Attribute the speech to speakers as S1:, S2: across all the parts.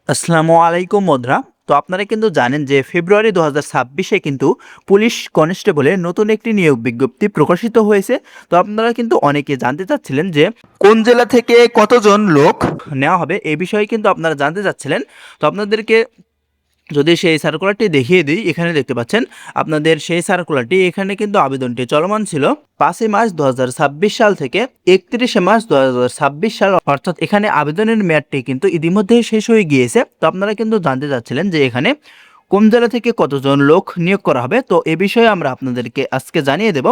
S1: আসসালামু আলাইকুম বন্ধুরা। তো আপনারা কিন্তু জানেন যে ফেব্রুয়ারি ২০২৬-এ কিন্তু পুলিশ কনস্টেবলের নতুন একটি নিয়োগ বিজ্ঞপ্তি প্রকাশিত হয়েছে। তো আপনারা কিন্তু অনেকে জানতে চাচ্ছিলেন যে কোন জেলা থেকে কতজন লোক নেওয়া হবে এই বিষয়ে কিন্তু আপনারা জানতে চাচ্ছিলেন। তো আপনাদেরকে যদি সেই সার্কুলারটি দেখিয়ে দিই, এখানে দেখতে পাচ্ছেন আপনাদের সেই সার্কুলারটি। এখানে কিন্তু আবেদনটি চলমান ছিল ৫ই মার্চ ২০২৬ সাল থেকে ৩১শে মার্চ ২০২৬ সাল, অর্থাৎ এখানে আবেদনের মেয়াদটি কিন্তু ইতিমধ্যেই শেষ হয়ে গিয়েছে। তো আপনারা কিন্তু জানতে চাচ্ছিলেন যে এখানে কোন জেলা থেকে কতজন লোক নিয়োগ করা হবে, তো এ বিষয়ে আমরা আপনাদেরকে আজকে জানিয়ে দেব।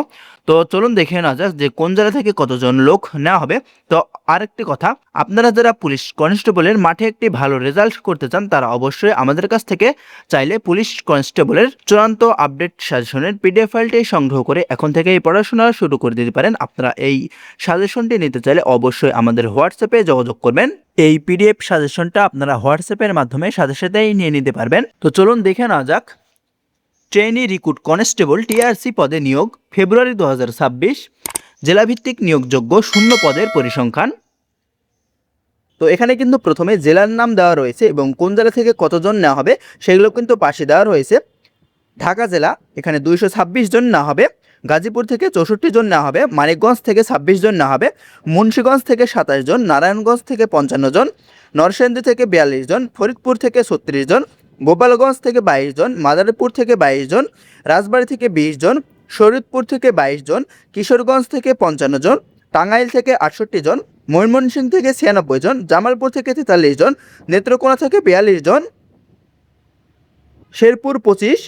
S1: তো চলুন দেখে নেওয়া যাক যে কোন জেলা থেকে কতজন লোক নেওয়া হবে। তো আরেকটি কথা, আপনারা যারা পুলিশ কনস্টেবলের মাঠে একটি ভালো রেজাল্ট করতে চান তারা অবশ্যই আমাদের কাছ থেকে চাইলে পুলিশ কনস্টেবলের চূড়ান্ত আপডেট সাজেশনের পিডিএফ ফাইলটি সংগ্রহ করে এখন থেকেই পড়াশোনা শুরু করে দিতে পারেন। আপনারা এই সাজেশনটি নিতে চাইলে অবশ্যই আমাদের হোয়াটসঅ্যাপে যোগাযোগ করবেন। এই পিডিএফ সাজেশনটা আপনারা হোয়াটসঅ্যাপের মাধ্যমে সাথে সাথেই নিয়ে নিতে পারবেন। তো চলুন দেখে নেওয়া যাক। ট্রেনি রিক্রুট কনস্টেবল টিআরসি পদে নিয়োগ ফেব্রুয়ারি ২০২৬, জেলাভিত্তিক নিয়োগযোগ্য শূন্য পদের পরিসংখ্যান। তো এখানে কিন্তু প্রথমে জেলার নাম দেওয়া রয়েছে এবং কোন জেলা থেকে কতজন নেওয়া হবে সেগুলো কিন্তু পাশে দেওয়া রয়েছে। ঢাকা জেলা এখানে ২২৬ জন নেওয়া হবে, গাজীপুর থেকে ৬৪ জন নেওয়া হবে, মানিকগঞ্জ থেকে ২৬ জন নেওয়া হবে, মুন্সিগঞ্জ থেকে ২৭ জন, নারায়ণগঞ্জ থেকে ৫৫ জন, নরসিংদী থেকে ৪২ জন, ফরিদপুর থেকে ৩৬ জন, গোপালগঞ্জ থেকে ২২ জন, মাদারীপুর থেকে ২২ জন, রাজবাড়ী থেকে ২০ জন, শরীয়তপুর থেকে ২২ জন, কিশোরগঞ্জ থেকে ৫৫ জন, টাঙ্গাইল থেকে ৬৮ জন, ময়মনসিংহ থেকে ৯৬ জন, জামালপুর থেকে ৪৩ জন, নেত্রকোনা থেকে ৪২ জন, শেরপুর ২৫,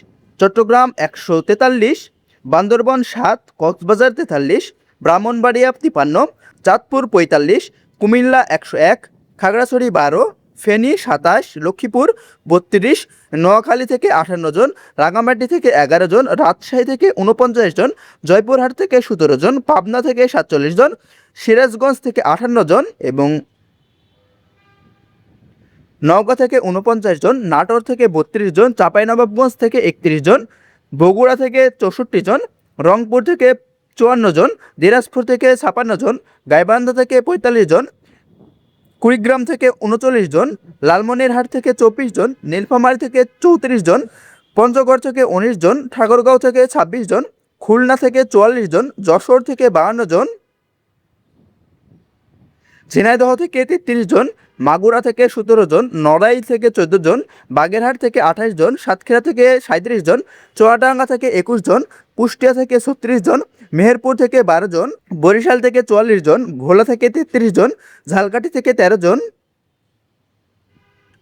S1: চট্টগ্রাম ১৪৩, বান্দরবন ৭, কক্সবাজার ৪৩, ব্রাহ্মণবাড়িয়া ৫৩, চাঁদপুর ৪৫, কুমিল্লা ১০১, খাগড়াছড়ি ১২, ফেনী ২৭, লক্ষ্মীপুর ৩২, নোয়াখালী থেকে ৫৮ জন, রাঙামাটি থেকে ১১ জন, রাজশাহী থেকে ৪৯ জন, জয়পুরহাট থেকে ১৭ জন, পাবনা থেকে ৪৭ জন, সিরাজগঞ্জ থেকে ৫৮ জন এবং নওগাঁ থেকে ৪৯ জন, নাটোর থেকে ৩২ জন, চাঁপাইনবাবগঞ্জ থেকে ৩১ জন, বগুড়া থেকে ৬৪ জন, রংপুর থেকে ৫৪ জন, দিনাজপুর থেকে ৫৬ জন, গাইবান্ধা থেকে ৪৫ জন, কুড়িগ্রাম থেকে ৩৯ জন, লালমনিরহাট থেকে ২৪ জন, নীলফামারী থেকে ৩৪ জন, পঞ্চগড় থেকে ১৯ জন, ঠাকুরগাঁও থেকে ২৬ জন, খুলনা থেকে ৪৪ জন, যশোর থেকে ৫২ জন, ঝিনাইদহ থেকে ৩৩ জন, মাগুরা থেকে ১৭ জন, নড়াইল থেকে ১৪ জন, বাগেরহাট থেকে ২৮ জন, সাতক্ষীরা থেকে ৩৭ জন, চুয়াডাঙ্গা থেকে ২১ জন, কুষ্টিয়া থেকে ৩৬ জন, মেহেরপুর থেকে ১২ জন, বরিশাল থেকে ৪৪ জন, ভোলা থেকে ৩৩ জন, ঝালকাঠি থেকে ১৩ জন,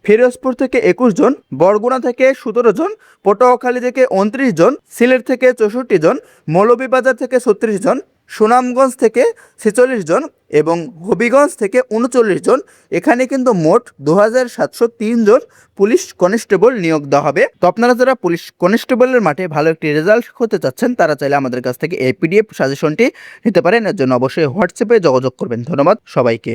S1: ফিরোজপুর থেকে ২১ জন, বরগুনা থেকে ১৭ জন, পটুয়াখালী থেকে ২৯ জন, সিলেট থেকে ৬৪ জন, মৌলভীবাজার থেকে ৩৬ জন, সুনামগঞ্জ থেকে ৪৬ জন এবং হবিগঞ্জ থেকে ৩৯ জন। এখানে কিন্তু মোট ২৭০৩ জন পুলিশ কনস্টেবল নিয়োগ দেওয়া হবে। তো আপনারা যারা পুলিশ কনস্টেবলের মাঠে ভালো একটি রেজাল্ট করতে চাচ্ছেন তারা চাইলে আমাদের কাছ থেকে এই পিডিএফ সাজেশনটি নিতে পারেন। এর জন্য অবশ্যই হোয়াটসঅ্যাপে যোগাযোগ করবেন। ধন্যবাদ সবাইকে।